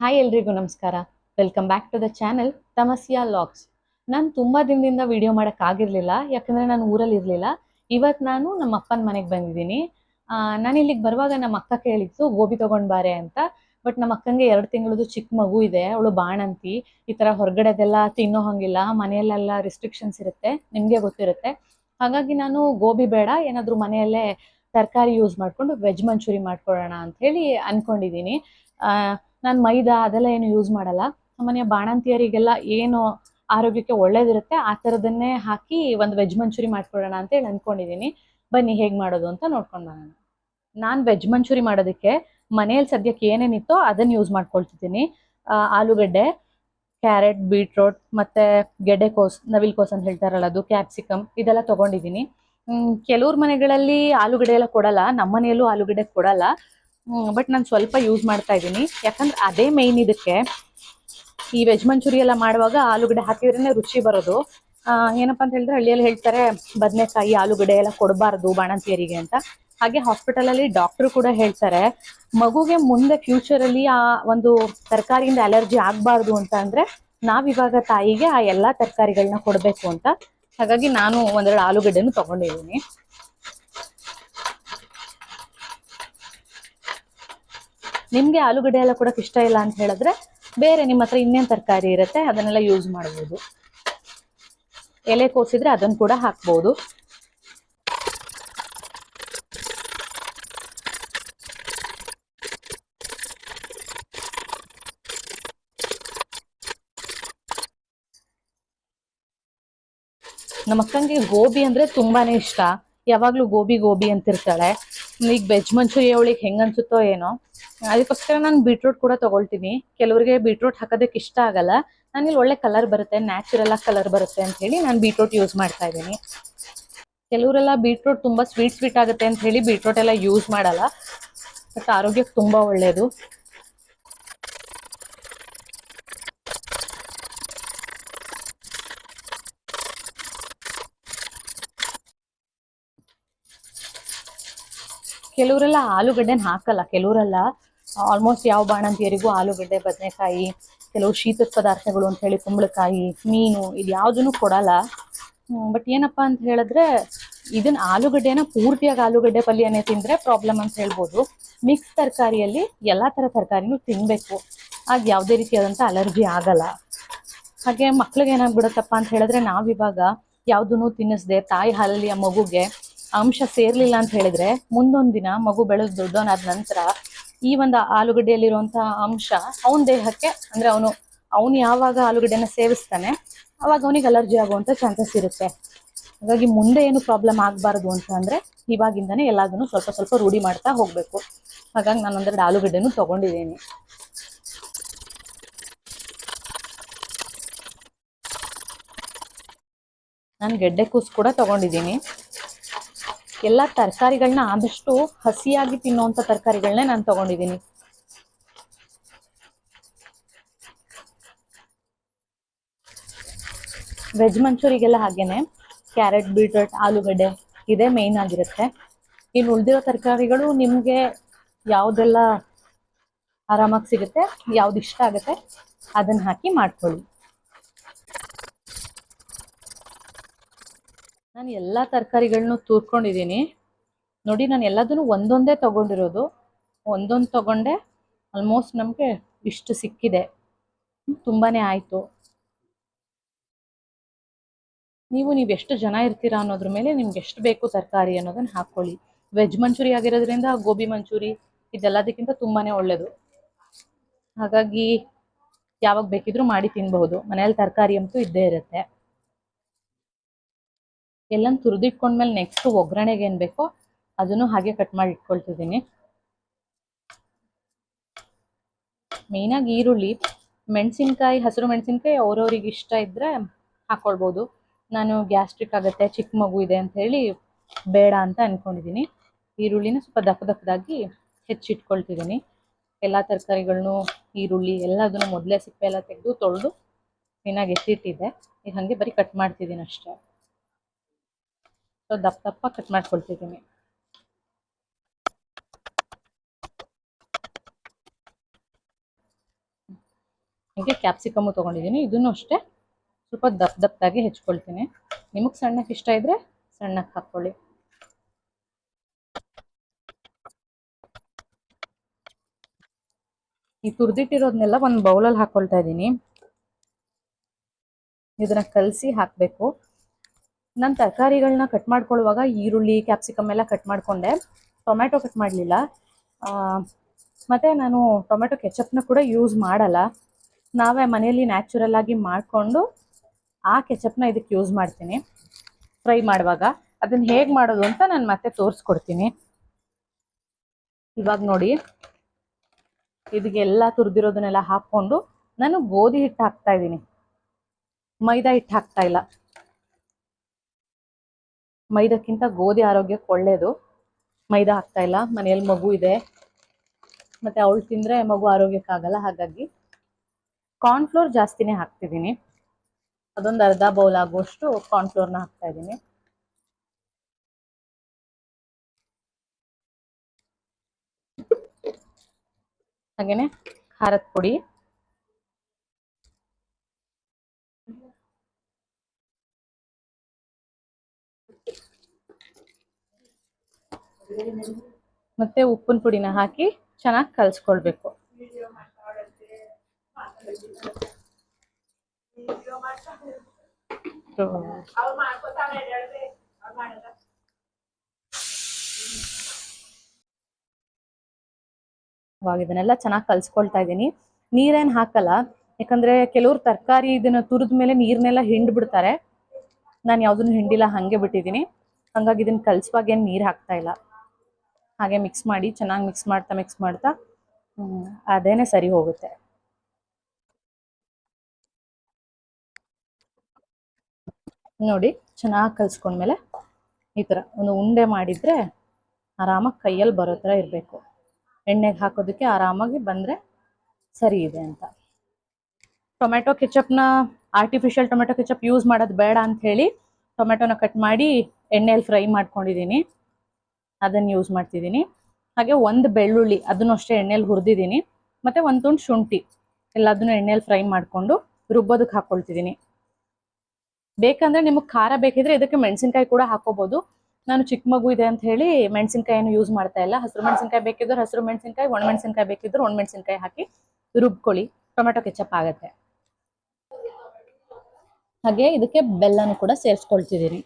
Hi ಎಲ್ರಿಗೂ ನಮಸ್ಕಾರ. Welcome back to the channel Tamasya logs. ನಾನು ತುಂಬ ದಿನದಿಂದ ವಿಡಿಯೋ ಮಾಡೋಕ್ಕಾಗಿರಲಿಲ್ಲ, ಯಾಕಂದರೆ ನಾನು ಊರಲ್ಲಿ ಇರಲಿಲ್ಲ. ಇವತ್ತು ನಾನು ನಮ್ಮ ಅಪ್ಪನ ಮನೆಗೆ ಬಂದಿದ್ದೀನಿ. ನಾನು ಇಲ್ಲಿಗೆ ಬರುವಾಗ ನಮ್ಮ ಅಕ್ಕ ಕೇಳಿತ್ತು ಗೋಬಿ ತೊಗೊಂಡು ಬಾರೆ ಅಂತ. ಬಟ್ ನಮ್ಮ ಅಕ್ಕಂಗೆ 2 ತಿಂಗಳದ್ದು ಚಿಕ್ಕ ಮಗು ಇದೆ, ಅವಳು ಬಾಣಂತಿ. ಈ ಥರ ಹೊರಗಡೆದೆಲ್ಲ ತಿನ್ನೋ ಹಾಗಿಲ್ಲ, ಮನೆಯಲ್ಲೆಲ್ಲ ರಿಸ್ಟ್ರಿಕ್ಷನ್ಸ್ ಇರುತ್ತೆ, ನಿಮಗೆ ಗೊತ್ತಿರುತ್ತೆ. ಹಾಗಾಗಿ ನಾನು ಗೋಬಿ ಬೇಡ, ಏನಾದರೂ ಮನೆಯಲ್ಲೇ ತರಕಾರಿ ಯೂಸ್ ಮಾಡಿಕೊಂಡು ವೆಜ್ ಮಂಚೂರಿ ಮಾಡ್ಕೊಳ್ಳೋಣ ಅಂತ ಹೇಳಿ ಅಂದ್ಕೊಂಡಿದ್ದೀನಿ. ನಾನು ಮೈದಾ ಅದೆಲ್ಲ ಏನು ಯೂಸ್ ಮಾಡಲ್ಲ. ನಮ್ಮನೆಯ ಬಾಣಂತಿಯರಿಗೆಲ್ಲ ಏನು ಆರೋಗ್ಯಕ್ಕೆ ಒಳ್ಳೇದಿರುತ್ತೆ ಆ ಥರದನ್ನೇ ಹಾಕಿ ಒಂದು ವೆಜ್ ಮಂಚೂರಿ ಮಾಡ್ಕೊಳ್ಳೋಣ ಅಂತೇಳಿ ಅಂದ್ಕೊಂಡಿದ್ದೀನಿ. ಬನ್ನಿ ಹೇಗೆ ಮಾಡೋದು ಅಂತ ನೋಡ್ಕೊಂಡು ಬರೋಣ. ನಾನು ವೆಜ್ ಮಂಚೂರಿ ಮಾಡೋದಕ್ಕೆ ಮನೆಯಲ್ಲಿ ಸದ್ಯಕ್ಕೆ ಏನೇನಿತ್ತೋ ಅದನ್ನು ಯೂಸ್ ಮಾಡ್ಕೊಳ್ತಿದ್ದೀನಿ. ಆಲೂಗಡ್ಡೆ, ಕ್ಯಾರೆಟ್, ಬೀಟ್ರೋಟ್, ಮತ್ತು ಗೆಡ್ಡೆಕೋಸು, ನವಿಲ್ಕೋಸು ಅಂತ ಹೇಳ್ತಾರಲ್ಲ ಅದು, ಕ್ಯಾಪ್ಸಿಕಮ್ ಇದೆಲ್ಲ ತೊಗೊಂಡಿದ್ದೀನಿ. ಕೆಲವ್ರ ಮನೆಗಳಲ್ಲಿ ಆಲೂಗಡ್ಡೆ ಎಲ್ಲ ಕೊಡಲ್ಲ, ನಮ್ಮ ಮನೆಯಲ್ಲೂ ಆಲೂಗಡ್ಡೆ ಕೊಡಲ್ಲ. ಬಟ್ ನಾನು ಸ್ವಲ್ಪ ಯೂಸ್ ಮಾಡ್ತಾ ಇದ್ದೀನಿ, ಯಾಕಂದ್ರೆ ಅದೇ ಮೇಯ್ನ್ ಇದಕ್ಕೆ. ಈ ವೆಜ್ ಮಂಚೂರಿ ಎಲ್ಲ ಮಾಡುವಾಗ ಆಲೂಗಡ್ಡೆ ಹಾಕಿದ್ರೇ ರುಚಿ ಬರೋದು. ಏನಪ್ಪ ಅಂತ ಹೇಳಿದ್ರೆ ಹಳ್ಳಿಯಲ್ಲಿ ಹೇಳ್ತಾರೆ ಬದನೆಕಾಯಿ ಆಲೂಗಡ್ಡೆ ಎಲ್ಲ ಕೊಡಬಾರ್ದು ಬಾಣಂತಿಯರಿಗೆ ಅಂತ. ಹಾಗೆ ಹಾಸ್ಪಿಟಲಲ್ಲಿ ಡಾಕ್ಟ್ರು ಕೂಡ ಹೇಳ್ತಾರೆ ಮಗುಗೆ ಮುಂದೆ ಫ್ಯೂಚರಲ್ಲಿ ಆ ಒಂದು ತರಕಾರಿಯಿಂದ ಅಲರ್ಜಿ ಆಗಬಾರ್ದು ಅಂತ ಅಂದರೆ ನಾವಿವಾಗ ತಾಯಿಗೆ ಆ ಎಲ್ಲ ತರಕಾರಿಗಳನ್ನ ಕೊಡಬೇಕು ಅಂತ. ಹಾಗಾಗಿ ನಾನು ಒಂದೆರಡು ಆಲೂಗಡ್ಡೆನೂ ತೊಗೊಂಡಿದ್ದೀನಿ. ನಿಮಗೆ ಆಲೂಗಡ್ಡೆ ಎಲ್ಲ ಕೊಡೋಕೆ ಇಷ್ಟ ಇಲ್ಲ ಅಂತ ಹೇಳಿದ್ರೆ ಬೇರೆ ನಿಮ್ಮ ಹತ್ರ ಇನ್ನೇನು ತರಕಾರಿ ಇರುತ್ತೆ ಅದನ್ನೆಲ್ಲ ಯೂಸ್ ಮಾಡ್ಬೋದು. ಎಲೆ ಕೋಸಿದ್ರೆ ಅದನ್ನು ಕೂಡ ಹಾಕ್ಬೋದು. ನಮ್ಮ ಅಕ್ಕಂಗೆ ಗೋಬಿ ಅಂದರೆ ತುಂಬಾನೇ ಇಷ್ಟ, ಯಾವಾಗಲೂ ಗೋಬಿ ಗೋಬಿ ಅಂತಿರ್ತಾಳೆ. ಈಗ ವೆಜ್ ಮಂಚೂರಿ ಅವಳಿಗೆ ಹೆಂಗೆ ಅನ್ಸುತ್ತೋ ಏನೋ, ಅದಕ್ಕೋಸ್ಕರ ನಾನು ಬೀಟ್ರೂಟ್ ಕೂಡ ತೊಗೊಳ್ತೀನಿ. ಕೆಲವರಿಗೆ ಬೀಟ್ರೂಟ್ ಹಾಕೋದಕ್ಕೆ ಇಷ್ಟ ಆಗಲ್ಲ, ನನಗೆ ಒಳ್ಳೆ ಕಲರ್ ಬರುತ್ತೆ, ನ್ಯಾಚುರಲ್ ಆಗಿ ಕಲರ್ ಬರುತ್ತೆ ಅಂತ ಹೇಳಿ ನಾನು ಬೀಟ್ರೂಟ್ ಯೂಸ್ ಮಾಡ್ತಾ ಇದ್ದೀನಿ. ಕೆಲವರೆಲ್ಲ ಬೀಟ್ರೂಟ್ ತುಂಬ ಸ್ವೀಟ್ ಆಗುತ್ತೆ ಅಂತ ಹೇಳಿ ಬೀಟ್ರೂಟ್ ಎಲ್ಲ ಯೂಸ್ ಮಾಡಲ್ಲ, ಬಟ್ ಆರೋಗ್ಯಕ್ಕೆ ತುಂಬ ಒಳ್ಳೆಯದು. ಕೆಲವರೆಲ್ಲ ಆಲೂಗಡ್ಡೆನ ಹಾಕಲ್ಲ, ಕೆಲವರೆಲ್ಲ ಆಲ್ಮೋಸ್ಟ್ ಯಾವ ಬಾಣಂತಿಯರಿಗೂ ಆಲೂಗಡ್ಡೆ, ಬದನೆಕಾಯಿ, ಕೆಲವು ಶೀತದ ಪದಾರ್ಥಗಳು ಅಂತ ಹೇಳಿ ಕುಂಬಳಕಾಯಿ, ಮೀನು ಇದು ಯಾವುದನ್ನು ಕೊಡಲ್ಲ. ಬಟ್ ಏನಪ್ಪ ಅಂತ ಹೇಳಿದ್ರೆ ಇದನ್ನ ಆಲೂಗಡ್ಡೆನ ಪೂರ್ತಿಯಾಗಿ ಆಲೂಗಡ್ಡೆ ಪಲ್ಯನೇ ತಿಂದರೆ ಪ್ರಾಬ್ಲಮ್ ಅಂತ ಹೇಳ್ಬೋದು. ಮಿಕ್ಸ್ ತರಕಾರಿಯಲ್ಲಿ ಎಲ್ಲ ಥರ ತರಕಾರಿನೂ ತಿನ್ನಬೇಕು, ಆಗ ಯಾವುದೇ ರೀತಿಯಾದಂಥ ಅಲರ್ಜಿ ಆಗಲ್ಲ. ಹಾಗೆ ಮಕ್ಳಿಗೆ ಏನಾಗ್ಬಿಡುತ್ತಪ್ಪ ಅಂತ ಹೇಳಿದ್ರೆ ನಾವಿವಾಗ ಯಾವುದನ್ನು ತಿನ್ನಿಸ್ದೆ ತಾಯಿ ಹಾಲಲ್ಲಿ ಆ ಮಗುಗೆ ಅಂಶ ಸೇರ್ಲಿಲ್ಲ ಅಂತ ಹೇಳಿದ್ರೆ ಮುಂದೊಂದು ದಿನ ಮಗು ಬೆಳೆದು ದೊಡ್ಡವನಾದ ನಂತರ ಈ ಒಂದು ಆಲೂಗಡ್ಡೆಯಲ್ಲಿರುವಂಥ ಅಂಶ ಅವನ ದೇಹಕ್ಕೆ, ಅಂದರೆ ಅವನು ಯಾವಾಗ ಆಲೂಗಡ್ಡೆನ ಸೇವಿಸ್ತಾನೆ ಅವಾಗ ಅವನಿಗೆ ಅಲರ್ಜಿ ಆಗುವಂಥ ಚಾನ್ಸಸ್ ಇರುತ್ತೆ. ಹಾಗಾಗಿ ಮುಂದೆ ಏನು ಪ್ರಾಬ್ಲಮ್ ಆಗಬಾರ್ದು ಅಂತ ಅಂದರೆ ಇವಾಗಿಂದನೇ ಎಲ್ಲದನ್ನು ಸ್ವಲ್ಪ ಸ್ವಲ್ಪ ರೂಢಿ ಮಾಡ್ತಾ ಹೋಗಬೇಕು. ಹಾಗಾಗಿ ನಾನು ಒಂದೆರಡು ಆಲೂಗಡ್ಡೆನೂ ತೊಗೊಂಡಿದ್ದೀನಿ. ನಾನು ಗೆಡ್ಡೆಕೋಸು ಕೂಡ ತೊಗೊಂಡಿದ್ದೀನಿ. ಎಲ್ಲ ತರಕಾರಿಗಳನ್ನ ಆದಷ್ಟು ಹಸಿಯಾಗಿ ತಿನ್ನುವಂಥ ತರಕಾರಿಗಳನ್ನೇ ನಾನು ತೊಗೊಂಡಿದ್ದೀನಿ. ವೆಜ್ ಮಂಚೂರಿಗೆಲ್ಲ ಹಾಗೇನೆ ಕ್ಯಾರೆಟ್, ಬೀಟ್ರೂಟ್, ಆಲೂಗಡ್ಡೆ ಇದೇ ಮೇಯ್ನ್ ಆಗಿರುತ್ತೆ. ಇನ್ನು ಉಳಿದಿರೋ ತರಕಾರಿಗಳು ನಿಮಗೆ ಯಾವುದೆಲ್ಲ ಆರಾಮಾಗಿ ಸಿಗುತ್ತೆ, ಯಾವ್ದು ಇಷ್ಟ ಆಗುತ್ತೆ ಅದನ್ನು ಹಾಕಿ ಮಾಡ್ಕೊಳ್ಳಿ. ನಾನು ಎಲ್ಲ ತರಕಾರಿಗಳನ್ನೂ ತೂರ್ಕೊಂಡಿದ್ದೀನಿ ನೋಡಿ. ನಾನು ಎಲ್ಲದನ್ನು ಒಂದೊಂದೇ ತೊಗೊಂಡಿರೋದು, ಒಂದೊಂದು ತೊಗೊಂಡೆ. ಆಲ್ಮೋಸ್ಟ್ ನಮಗೆ ಇಷ್ಟು ಸಿಕ್ಕಿದೆ, ತುಂಬಾ ಆಯಿತು. ನೀವು ಎಷ್ಟು ಜನ ಇರ್ತೀರಾ ಅನ್ನೋದ್ರ ಮೇಲೆ ನಿಮ್ಗೆ ಎಷ್ಟು ಬೇಕು ತರಕಾರಿ ಅನ್ನೋದನ್ನು ಹಾಕ್ಕೊಳ್ಳಿ. ವೆಜ್ ಮಂಚೂರಿ ಆಗಿರೋದ್ರಿಂದ ಗೋಬಿ ಮಂಚೂರಿ ಇದೆಲ್ಲದಕ್ಕಿಂತ ತುಂಬಾ ಒಳ್ಳೆಯದು. ಹಾಗಾಗಿ ಯಾವಾಗ ಬೇಕಿದ್ರೂ ಮಾಡಿ ತಿನ್ಬಹುದು. ಮನೆಯಲ್ಲಿ ತರಕಾರಿ ಅಂತೂ ಇದ್ದೇ ಇರುತ್ತೆ. ಎಲ್ಲನೂ ತುರಿದಿಟ್ಕೊಂಡ್ಮೇಲೆ ನೆಕ್ಸ್ಟ್ ಒಗ್ಗರಣೆಗೆ ಏನು ಬೇಕೋ ಅದನ್ನು ಹಾಗೆ ಕಟ್ ಮಾಡಿ ಇಟ್ಕೊಳ್ತಿದ್ದೀನಿ. ಮೇಯ್ನಾಗಿ ಈರುಳ್ಳಿ, ಮೆಣಸಿನ್ಕಾಯಿ, ಹಸಿರು ಮೆಣಸಿನ್ಕಾಯಿ ಅವ್ರವ್ರಿಗೆ ಇಷ್ಟ ಇದ್ದರೆ ಹಾಕ್ಕೊಳ್ಬೋದು. ನಾನು ಗ್ಯಾಸ್ಟ್ರಿಕ್ ಆಗುತ್ತೆ, ಚಿಕ್ಕ ಮಗು ಇದೆ ಅಂತ ಹೇಳಿ ಬೇಡ ಅಂತ ಅಂದ್ಕೊಂಡಿದ್ದೀನಿ. ಈರುಳ್ಳಿನ ಸ್ವಲ್ಪ ದಪ್ಪದಾಗಿ ಹೆಚ್ಚಿಟ್ಕೊಳ್ತಿದ್ದೀನಿ. ಎಲ್ಲ ತರಕಾರಿಗಳನ್ನೂ, ಈರುಳ್ಳಿ ಎಲ್ಲದನ್ನು ಮೊದಲೇ ಸಿಪ್ಪೆ ಎಲ್ಲ ತೆಗೆದು ತೊಳೆದು ಕ್ಲೀನಾಗಿ ಎತ್ತಿಟ್ಟಿದ್ದೆ. ಈಗ ಹಾಗೆ ಬರೀ ಕಟ್ ಮಾಡ್ತಿದ್ದೀನಿ ಅಷ್ಟೇ. ಸೊ ದಪ್ಪ ಕಟ್ ಮಾಡ್ಕೊಳ್ತಿದ್ದೀನಿ. ಹೀಗೆ ಕ್ಯಾಪ್ಸಿಕಮ್ಮು ತೊಗೊಂಡಿದ್ದೀನಿ, ಇದನ್ನು ಅಷ್ಟೇ ಸ್ವಲ್ಪ ದಪ್ಪದಾಗಿ ಹೆಚ್ಕೊಳ್ತೀನಿ. ನಿಮಗೆ ಸಣ್ಣಕ್ಕೆ ಇಷ್ಟ ಇದ್ದರೆ ಸಣ್ಣಕ್ಕೆ ಹಾಕ್ಕೊಳ್ಳಿ. ಈ ತುರಿದಿಟ್ಟಿರೋದನ್ನೆಲ್ಲ ಒಂದು ಬೌಲಲ್ಲಿ ಹಾಕ್ಕೊಳ್ತಾ ಇದ್ದೀನಿ. ಇದನ್ನ ಕಲಸಿ ಹಾಕಬೇಕು. ನಾನು ತರಕಾರಿಗಳನ್ನ ಕಟ್ ಮಾಡ್ಕೊಳ್ಳುವಾಗ ಈರುಳ್ಳಿ ಕ್ಯಾಪ್ಸಿಕಮ್ ಎಲ್ಲ ಕಟ್ ಮಾಡಿಕೊಂಡೆ, ಟೊಮ್ಯಾಟೊ ಕಟ್ ಮಾಡಲಿಲ್ಲ. ಮತ್ತು ನಾನು ಟೊಮೆಟೊ ಕೆಚಪ್ನ ಕೂಡ ಯೂಸ್ ಮಾಡಲ್ಲ. ನಾವೇ ಮನೆಯಲ್ಲಿ ನ್ಯಾಚುರಲ್ ಆಗಿ ಮಾಡಿಕೊಂಡು ಆ ಕೆಚಪ್ನ ಇದಕ್ಕೆ ಯೂಸ್ ಮಾಡ್ತೀನಿ ಫ್ರೈ ಮಾಡುವಾಗ. ಅದನ್ನು ಹೇಗೆ ಮಾಡೋದು ಅಂತ ನಾನು ಮತ್ತೆ ತೋರಿಸ್ಕೊಡ್ತೀನಿ. ಇವಾಗ ನೋಡಿ, ಇದಕ್ಕೆಲ್ಲ ತುರಿದಿರೋದನ್ನೆಲ್ಲ ಹಾಕ್ಕೊಂಡು ನಾನು ಗೋಧಿ ಹಿಟ್ಟು ಹಾಕ್ತಾ ಇದ್ದೀನಿ, ಮೈದಾ ಹಿಟ್ಟು ಹಾಕ್ತಾ ಇಲ್ಲ. ಮೈದಾಕ್ಕಿಂತ ಗೋಧಿ ಆರೋಗ್ಯಕ್ಕೆ ಒಳ್ಳೆಯದು. ಮೈದಾ ಹಾಕ್ತಾ ಇಲ್ಲ. ಮನೆಯಲ್ಲಿ ಮಗು ಇದೆ, ಮತ್ತು ಅವಳು ತಿಂದರೆ ಮಗು ಆರೋಗ್ಯಕ್ಕಾಗಲ್ಲ. ಹಾಗಾಗಿ ಕಾರ್ನ್ಫ್ಲೋರ್ ಜಾಸ್ತಿನೇ ಹಾಕ್ತಿದ್ದೀನಿ. ಅದೊಂದು ಅರ್ಧ ಬೌಲ್ ಆಗುವಷ್ಟು ಕಾರ್ನ್ಫ್ಲೋರ್ನ ಹಾಕ್ತಾ ಇದ್ದೀನಿ. ಹಾಗೇನೆ ಖಾರದ ಪುಡಿ, ಮತ್ತೆ ಉಪ್ಪಿನ ಪುಡಿನ ಹಾಕಿ ಚೆನ್ನಾಗಿ ಕಲಿಸ್ಕೊಳ್ಬೇಕು. ಇವಾಗ ಇದನ್ನೆಲ್ಲ ಚೆನ್ನಾಗಿ ಕಲಿಸ್ಕೊಳ್ತಾ ಇದ್ದೀನಿ. ನೀರೇನು ಹಾಕಲ್ಲ, ಯಾಕಂದರೆ ಕೆಲವ್ರು ತರಕಾರಿ ಇದನ್ನು ತುರಿದ ಮೇಲೆ ನೀರನ್ನೆಲ್ಲ ಹಿಂಡ್ಬಿಡ್ತಾರೆ. ನಾನು ಯಾವುದನ್ನು ಹಿಂಡಿಲ್ಲ, ಹಾಗೆ ಬಿಟ್ಟಿದ್ದೀನಿ. ಹಾಗಾಗಿ ಇದನ್ನು ಕಲಿಸುವಾಗ ಏನು ನೀರು ಹಾಕ್ತಾ ಇಲ್ಲ. ಹಾಗೆ ಮಿಕ್ಸ್ ಮಾಡಿ ಚೆನ್ನಾಗಿ ಮಿಕ್ಸ್ ಮಾಡ್ತಾ ಅದೇನೆ ಸರಿ ಹೋಗುತ್ತೆ. ನೋಡಿ, ಚೆನ್ನಾಗಿ ಕಲಿಸ್ಕೊಂಡ್ಮೇಲೆ ಈ ಥರ ಒಂದು ಉಂಡೆ ಮಾಡಿದರೆ ಆರಾಮಾಗಿ ಕೈಯಲ್ಲಿ ಬರೋ ಥರ ಇರಬೇಕು. ಎಣ್ಣೆಗೆ ಹಾಕೋದಕ್ಕೆ ಆರಾಮಾಗಿ ಬಂದರೆ ಸರಿ ಇದೆ ಅಂತ. ಟೊಮೆಟೊ ಕೆಚಪ್ನ ಆರ್ಟಿಫಿಷಿಯಲ್ ಟೊಮೆಟೊ ಕೆಚಪ್ ಯೂಸ್ ಮಾಡೋದು ಬೇಡ ಅಂತ ಹೇಳಿ ಟೊಮೆಟೊನ ಕಟ್ ಮಾಡಿ ಎಣ್ಣೆಯಲ್ಲಿ ಫ್ರೈ ಮಾಡ್ಕೊಂಡಿದ್ದೀನಿ, ಅದನ್ನು ಯೂಸ್ ಮಾಡ್ತಿದ್ದೀನಿ. ಹಾಗೆ ಒಂದು ಬೆಳ್ಳುಳ್ಳಿ, ಅದನ್ನು ಅಷ್ಟೇ ಎಣ್ಣೆಯಲ್ಲಿ ಹುರಿದಿದ್ದೀನಿ. ಮತ್ತು ಒಂದು ತುಂಡು ಶುಂಠಿ, ಎಲ್ಲದನ್ನು ಎಣ್ಣೆಯಲ್ಲಿ ಫ್ರೈ ಮಾಡಿಕೊಂಡು ರುಬ್ಬೋದಕ್ಕೆ ಹಾಕ್ಕೊಳ್ತಿದ್ದೀನಿ. ಬೇಕಂದರೆ ನಿಮಗೆ ಖಾರ ಬೇಕಿದ್ರೆ ಇದಕ್ಕೆ ಮೆಣಸಿನ್ಕಾಯಿ ಕೂಡ ಹಾಕೋಬೋದು. ನಾನು ಚಿಕ್ಕ ಮಗು ಇದೆ ಅಂತ ಹೇಳಿ ಮೆಣಸಿನ್ಕಾಯಿಯನ್ನು ಯೂಸ್ ಮಾಡ್ತಾ ಇಲ್ಲ. ಹಸಿರು ಮೆಣಸಿನ್ಕಾಯಿ ಬೇಕಿದ್ರೆ ಹಸಿರು ಮೆಣಸಿನ್ಕಾಯಿ, ಒಣಮೆಣಸಿನ್ಕಾಯಿ ಬೇಕಿದ್ರೆ ಒಣಮೆಣಸಿನ್ಕಾಯಿ ಹಾಕಿ ರುಬ್ಕೊಳ್ಳಿ, ಟೊಮೆಟೊ ಕೆಚಪ್ ಆಗುತ್ತೆ. ಹಾಗೆ ಇದಕ್ಕೆ ಬೆಲ್ಲನೂ ಕೂಡ ಸೇರಿಸ್ಕೊಳ್ತಿದ್ದೀನಿ.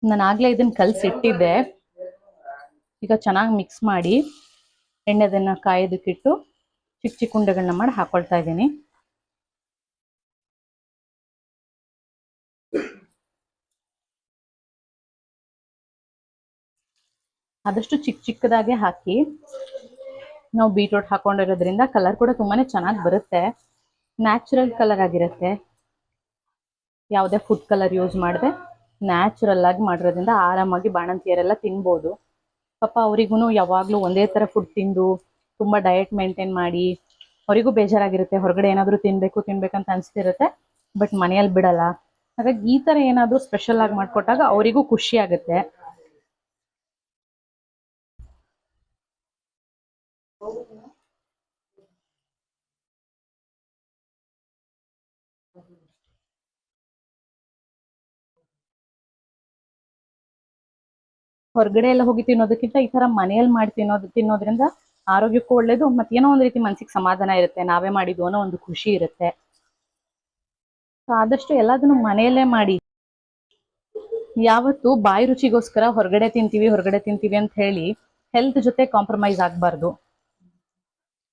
ನಾನು ಆಗಲೇ ಇದನ್ನು ಕಲಸಿಟ್ಟಿದ್ದೆ. ಈಗ ಚೆನ್ನಾಗಿ ಮಿಕ್ಸ್ ಮಾಡಿ ಎಣ್ಣೆದನ್ನು ಕಾಯೋದಕ್ಕಿಟ್ಟು ಚಿಕ್ಕ ಚಿಕ್ಕ ಉಂಡೆಗಳನ್ನ ಮಾಡಿ ಹಾಕೊಳ್ತಾ ಇದ್ದೀನಿ. ಆದಷ್ಟು ಚಿಕ್ಕ ಚಿಕ್ಕದಾಗೆ ಹಾಕಿ. ನಾವು ಬೀಟ್ರೋಟ್ ಹಾಕೊಂಡಿರೋದ್ರಿಂದ ಕಲರ್ ಕೂಡ ತುಂಬಾನೇ ಚೆನ್ನಾಗಿ ಬರುತ್ತೆ, ನ್ಯಾಚುರಲ್ ಕಲರ್ ಆಗಿರುತ್ತೆ. ಯಾವುದೇ ಫುಡ್ ಕಲರ್ ಯೂಸ್ ಮಾಡದೆ ನ್ಯಾಚುರಲ್ ಆಗಿ ಮಾಡಿರೋದ್ರಿಂದ ಆರಾಮಾಗಿ ಬಾಣಂತಿಯರೆಲ್ಲ ತಿನ್ಬೋದು. ಪಾಪ ಅವರಿಗೂ ಯಾವಾಗಲೂ ಒಂದೇ ಥರ ಫುಡ್ ತಿಂದು ತುಂಬ ಡಯಟ್ ಮೇಂಟೈನ್ ಮಾಡಿ ಅವರಿಗೂ ಬೇಜಾರಾಗಿರುತ್ತೆ. ಹೊರಗಡೆ ಏನಾದರೂ ತಿನ್ಬೇಕಂತ ಅನಿಸ್ತಿರುತ್ತೆ, ಬಟ್ ಮನೆಯಲ್ಲಿ ಬಿಡಲ್ಲ. ಹಾಗಾಗಿ ಈ ಥರ ಏನಾದರೂ ಸ್ಪೆಷಲ್ ಆಗಿ ಮಾಡಿಕೊಟ್ಟಾಗ ಅವರಿಗೂ ಖುಷಿ ಆಗುತ್ತೆ. ಹೊರಗಡೆ ಎಲ್ಲ ಹೋಗಿ ತಿನ್ನೋದಕ್ಕಿಂತ ಈ ಥರ ಮನೆಯಲ್ಲಿ ಮಾಡಿ ತಿನ್ನೋದ್ರಿಂದ ಆರೋಗ್ಯಕ್ಕೂ ಒಳ್ಳೇದು, ಮತ್ತು ಏನೋ ಒಂದು ರೀತಿ ಮನಸ್ಸಿಗೆ ಸಮಾಧಾನ ಇರುತ್ತೆ, ನಾವೇ ಮಾಡಿದ್ವು ಅನ್ನೋ ಒಂದು ಖುಷಿ ಇರುತ್ತೆ. ಆದಷ್ಟು ಎಲ್ಲದನ್ನು ಮನೆಯಲ್ಲೇ ಮಾಡಿ. ಯಾವತ್ತು ಬಾಯಿ ರುಚಿಗೋಸ್ಕರ ಹೊರಗಡೆ ತಿಂತೀವಿ ಅಂತ ಹೇಳಿ ಹೆಲ್ತ್ ಜೊತೆ ಕಾಂಪ್ರಮೈಸ್ ಆಗಬಾರ್ದು.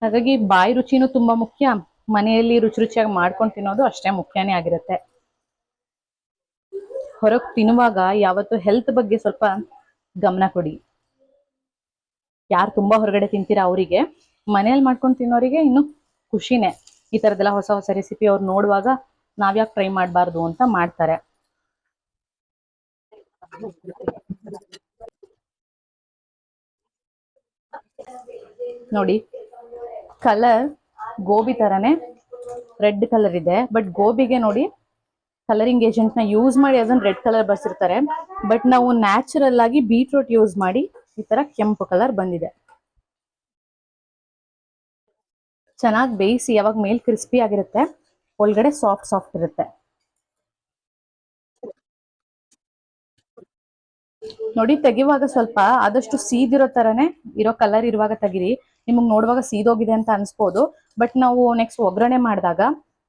ಹಾಗಾಗಿ ಬಾಯಿ ರುಚಿನೂ ತುಂಬಾ ಮುಖ್ಯ, ಮನೆಯಲ್ಲಿ ರುಚಿಯಾಗಿ ಮಾಡ್ಕೊಂಡು ತಿನ್ನೋದು ಅಷ್ಟೇ ಮುಖ್ಯನೇ ಆಗಿರುತ್ತೆ. ಹೊರಗೆ ತಿನ್ನುವಾಗ ಯಾವತ್ತು ಹೆಲ್ತ್ ಬಗ್ಗೆ ಸ್ವಲ್ಪ ಗಮನ ಕೊಡಿ. ಯಾರು ತುಂಬಾ ಹೊರಗಡೆ ತಿಂತೀರಾ ಅವರಿಗೆ, ಮನೇಲಿ ಮಾಡ್ಕೊಂಡು ತಿನ್ನೋರಿಗೆ ಇನ್ನು ಖುಷಿನೇ. ಈ ಥರದ್ದೆಲ್ಲ ಹೊಸ ಹೊಸ ರೆಸಿಪಿ ಅವ್ರು ನೋಡುವಾಗ ನಾವ್ಯಾಕೆ ಟ್ರೈ ಮಾಡಬಾರ್ದು ಅಂತ ಮಾಡ್ತಾರೆ. ನೋಡಿ, ಕಲರ್ ಗೋಬಿ ತರನೇ ರೆಡ್ ಕಲರ್ ಇದೆ, ಬಟ್ ಗೋಬಿಗೆ ನೋಡಿ ಕಲರಿಂಗ್ ಏಜೆಂಟ್ನ ಯೂಸ್ ಮಾಡಿ ಅದನ್ನ ರೆಡ್ ಕಲರ್ ಬರ್ಸಿರ್ತಾರೆ. ಬಟ್ ನಾವು ನ್ಯಾಚುರಲ್ ಆಗಿ ಬೀಟ್ರೂಟ್ ಯೂಸ್ ಮಾಡಿ ಈ ತರ ಕೆಂಪು ಕಲರ್ ಬಂದಿದೆ. ಚೆನ್ನಾಗಿ ಬೇಯಿಸಿ ಯಾವಾಗ ಮೇಲ್ ಕ್ರಿಸ್ಪಿ ಆಗಿರುತ್ತೆ, ಒಳಗಡೆ ಸಾಫ್ಟ್ ಸಾಫ್ಟ್ ಇರುತ್ತೆ. ನೋಡಿ, ತೆಗಿವಾಗ ಸ್ವಲ್ಪ ಆದಷ್ಟು ಸೀದಿರೋ ತರನೇ ಇರೋ ಕಲರ್ ಇರುವಾಗ ತೆಗಿರಿ. ನಿಮಗೆ ನೋಡುವಾಗ ಸೀದೋಗಿದೆ ಅಂತ ಅನ್ಸ್ಬೋದು, ಬಟ್ ನಾವು ನೆಕ್ಸ್ಟ್ ಒಗ್ಗರಣೆ ಮಾಡಿದಾಗ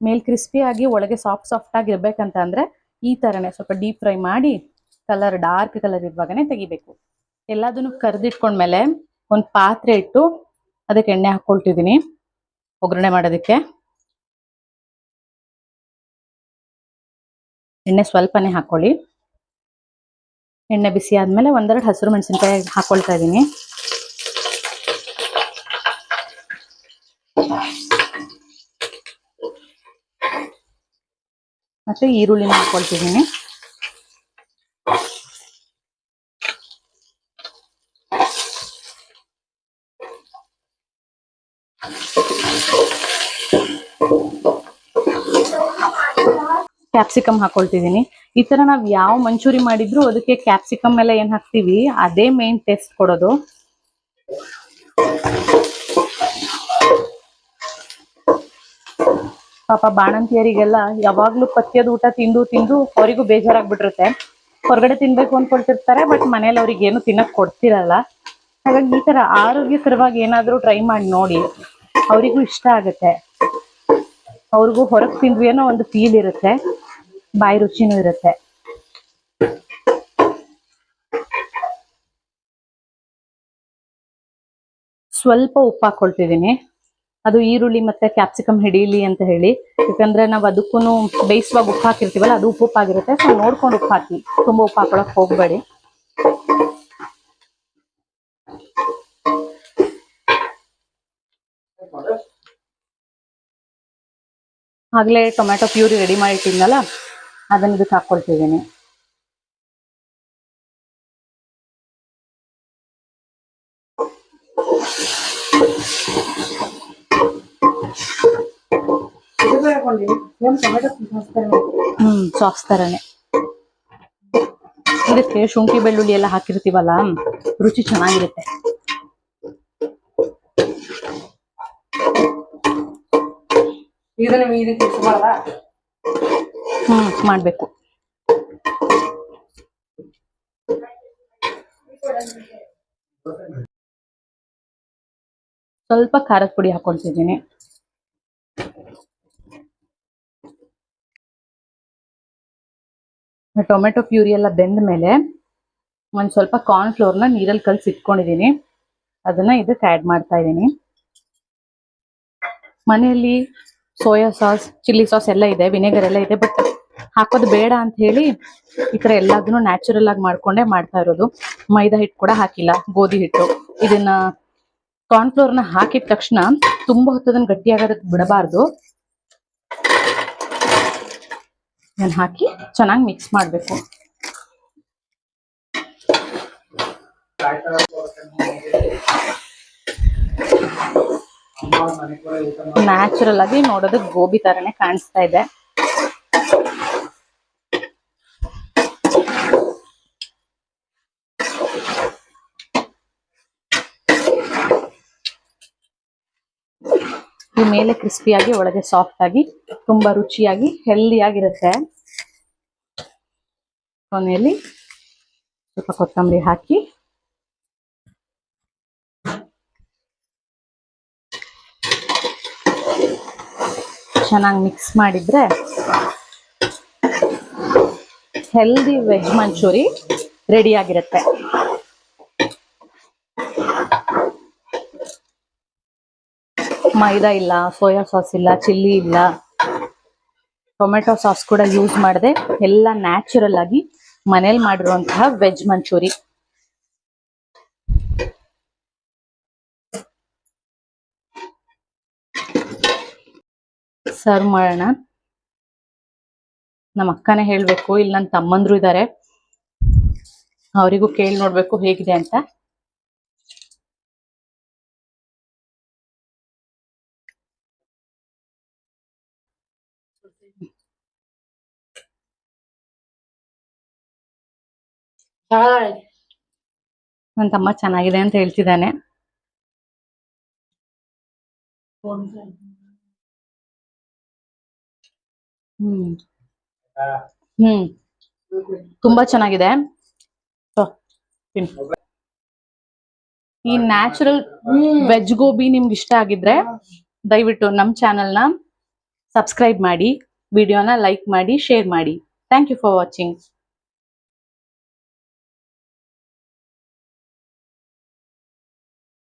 ಮೇಲ್ ಕ್ರಿಸ್ಪಿ ಆಗಿ ಒಳಗೆ ಸಾಫ್ಟ್ ಸಾಫ್ಟ್ ಆಗಿ ಇರ್ಬೇಕಂತ ಅಂದ್ರೆ ಈ ತರನೇ ಸ್ವಲ್ಪ ಡೀಪ್ ಫ್ರೈ ಮಾಡಿ ಕಲರ್ ಡಾರ್ಕ್ ಕಲರ್ ಇರುವಾಗನೇ ತೆಗಿಬೇಕು. ಎಲ್ಲದನ್ನು ಕರೆದಿಟ್ಕೊಂಡ್ಮೇಲೆ ಒಂದು ಪಾತ್ರೆ ಇಟ್ಟು ಅದಕ್ಕೆ ಎಣ್ಣೆ ಹಾಕೊಳ್ತಿದ್ದೀನಿ ಒಗ್ಗರಣೆ ಮಾಡೋದಕ್ಕೆ. ಎಣ್ಣೆ ಸ್ವಲ್ಪನೇ ಹಾಕೊಳ್ಳಿ. ಎಣ್ಣೆ ಬಿಸಿ ಆದ್ಮೇಲೆ ಒಂದೆರಡು ಹಸಿರು ಮೆಣಸಿನಕಾಯಿ ಹಾಕೊಳ್ತಾ ಇದ್ದೀನಿ. ಮತ್ತೆ ಈರುಳ್ಳಿನ ಹಾಕೊಳ್ತಿದ್ದೀನಿ. ಕ್ಯಾಪ್ಸಿಕಮ್ ಹಾಕೊಳ್ತಿದ್ದೀನಿ. ಈ ತರ ನಾವ್ ಯಾವ ಮಂಚೂರಿ ಮಾಡಿದ್ರು ಅದಕ್ಕೆ ಕ್ಯಾಪ್ಸಿಕಮ್ ಎಲ್ಲ ಏನ್ ಹಾಕ್ತಿವಿ ಅದೇ ಮೇನ್ ಟೇಸ್ಟ್ ಕೊಡೋದು. ಪಾಪ ಬಾಣಂತಿಯರಿಗೆಲ್ಲ ಯಾವಾಗ್ಲೂ ಪಥ್ಯದ ಊಟ ತಿಂದು ತಿಂದು ಅವರಿಗೂ ಬೇಜಾರಾಗ್ಬಿಟ್ಟಿರುತ್ತೆ. ಹೊರಗಡೆ ತಿನ್ಬೇಕು ಅನ್ಕೊಳ್ತಿರ್ತಾರೆ, ಬಟ್ ಮನೇಲಿ ಅವ್ರಿಗೆ ಏನು ತಿನ್ನಕ್ ಕೊಡ್ತಿರಲ್ಲ. ಹಾಗಾಗಿ ಈ ತರ ಆರೋಗ್ಯಕರವಾಗಿ ಏನಾದ್ರೂ ಟ್ರೈ ಮಾಡಿ ನೋಡಿ, ಅವರಿಗೂ ಇಷ್ಟ ಆಗುತ್ತೆ. ಅವ್ರಿಗೂ ಹೊರಗೆ ತಿಂದ್ವಿ ಅನ್ನೋ ಒಂದು ಫೀಲ್ ಇರುತ್ತೆ, ಬಾಯಿ ರುಚಿನೂ ಇರುತ್ತೆ. ಸ್ವಲ್ಪ ಉಪ್ಪು ಹಾಕೊಳ್ತಿದ್ದೀನಿ, ಅದು ಈರುಳ್ಳಿ ಮತ್ತೆ ಕ್ಯಾಪ್ಸಿಕಮ್ ಹಿಡೀಲಿ ಅಂತ ಹೇಳಿ. ಯಾಕಂದ್ರೆ ನಾವು ಅದಕ್ಕೂ ಬೇಯಿಸುವಾಗ ಉಪ್ಪು ಹಾಕಿರ್ತೀವಲ್ಲ, ಅದು ಉಪ್ಪಾಗಿರುತ್ತೆ. ಸೊ ನೋಡ್ಕೊಂಡು ಉಪ್ಪು ಹಾಕಿ, ತುಂಬಾ ಉಪ್ಪು ಹಾಕೊಳಕ್ ಹೋಗ್ಬೇಡಿ. ಆಗ್ಲೇ ಟೊಮ್ಯಾಟೊ ಪ್ಯೂರಿ ರೆಡಿ ಮಾಡಿಟ್ಟಿದ್ನಲ್ಲ, ಅದನ್ನ ಇದಕ್ಕೆ ಹಾಕೊಳ್ತಿದ್ದೀನಿ. ಸಾಸ್ ತರನೇ. ಇದಕ್ಕೆ ಶುಂಠಿ ಬೆಳ್ಳುಳ್ಳಿ ಎಲ್ಲ ಹಾಕಿರ್ತೀವಲ್ಲ, ರುಚಿ ಚೆನ್ನಾಗಿರುತ್ತೆ. ಮಾಡ್ಬೇಕು. ಸ್ವಲ್ಪ ಖಾರದ ಪುಡಿ ಹಾಕೊಳ್ತಿದ್ದೀನಿ. ಟೊಮೆಟೊ ಪ್ಯೂರಿ ಎಲ್ಲ ಬೆಂದ ಮೇಲೆ ಒಂದ್ ಸ್ವಲ್ಪ ಕಾರ್ನ್ ಫ್ಲೋರ್ನ ನೀರಲ್ಲಿ ಕಲ್ಸಿ ಇಟ್ಕೊಂಡಿದ್ದೀನಿ, ಅದನ್ನ ಇದಕ್ಕೆ ಆ್ಯಡ್ ಮಾಡ್ತಾ ಇದ್ದೀನಿ. ಮನೆಯಲ್ಲಿ ಸೋಯಾ ಸಾಸ್, ಚಿಲ್ಲಿ ಸಾಸ್ ಎಲ್ಲ ಇದೆ, ವಿನೆಗರ್ ಎಲ್ಲ ಇದೆ, ಬಟ್ ಹಾಕೋದು ಬೇಡ ಅಂತ ಹೇಳಿ ಈ ತರ ಎಲ್ಲದನ್ನು ನ್ಯಾಚುರಲ್ ಆಗಿ ಮಾಡ್ಕೊಂಡೇ ಮಾಡ್ತಾ ಇರೋದು. ಮೈದಾ ಹಿಟ್ಟು ಕೂಡ ಹಾಕಿಲ್ಲ, ಗೋಧಿ ಹಿಟ್ಟು. ಇದನ್ನ ಕಾರ್ನ್ ಫ್ಲೋರ್ನ ಹಾಕಿದ ತಕ್ಷಣ ತುಂಬಾ ಹೊತ್ತದನ್ನ ಗಟ್ಟಿಯಾಗೋದಕ್ಕೆ ಬಿಡಬಾರ್ದು. ನಾನು ಹಾಕಿ ಚೆನ್ನಾಗಿ ಮಿಕ್ಸ್ ಮಾಡಬೇಕು. ನ್ಯಾಚುರಲ್ ಆಗಿ ನೋಡೋದಕ್ಕೆ ಗೋಬಿ ತರನೇ ಕಾಣಿಸ್ತಾ ಇದೆ. ಈ ಮೇಲೆ ಕ್ರಿಸ್ಪಿಯಾಗಿ ಒಳಗೆ ಸಾಫ್ಟ್ ಆಗಿ ತುಂಬಾ ರುಚಿಯಾಗಿ ಹೆಲ್ದಿಯಾಗಿರುತ್ತೆ. ಕೊನೆಯಲ್ಲಿ ಸ್ವಲ್ಪ ಕೊತ್ತಂಬರಿ ಹಾಕಿ ಚೆನ್ನಾಗಿ ಮಿಕ್ಸ್ ಮಾಡಿದ್ರೆ ಹೆಲ್ದಿ ವೆಜ್ ಮಂಚೂರಿ ರೆಡಿ ಆಗಿರುತ್ತೆ. ಮೈದಾ ಇಲ್ಲ, ಸೋಯಾ ಸಾಸ್ ಇಲ್ಲ, ಚಿಲ್ಲಿ ಇಲ್ಲ, ಟೊಮೆಟೊ ಸಾಸ್ ಕೂಡ ಯೂಸ್ ಮಾಡದೆ ಎಲ್ಲ ನ್ಯಾಚುರಲ್ ಆಗಿ ಮನೇಲಿ ಮಾಡಿರುವಂತಹ ವೆಜ್ ಮಂಚೂರಿ. ಸರ್ವ್ ಮಾಡೋಣ. ನಮ್ಮ ಅಕ್ಕನೇ ಹೇಳ್ಬೇಕು, ಇಲ್ಲಿ ನನ್ನ ತಮ್ಮಂದ್ರು ಇದ್ದಾರೆ, ಅವರಿಗೂ ಕೇಳಿ ನೋಡ್ಬೇಕು ಹೇಗಿದೆ ಅಂತ. ನನ್ನ ತಮ್ಮ ಚೆನ್ನಾಗಿದೆ ಅಂತ ಹೇಳ್ತಿದ್ದಾನೆ. ಹ್ಮ್ ಹ್ಮ್ ತುಂಬಾ ಚೆನ್ನಾಗಿದೆ. ತೊ, ತಿನ್ನು. ಈ ನ್ಯಾಚುರಲ್ ವೆಜ್ ಗೋಬಿ ನಿಮ್ಗೆ ಇಷ್ಟ ಆಗಿದ್ರೆ ದಯವಿಟ್ಟು ನಮ್ಮ ಚಾನೆಲ್ನ ಸಬ್ಸ್ಕ್ರೈಬ್ ಮಾಡಿ, ವಿಡಿಯೋನ ಲೈಕ್ ಮಾಡಿ, ಶೇರ್ ಮಾಡಿ. Thank you for watching.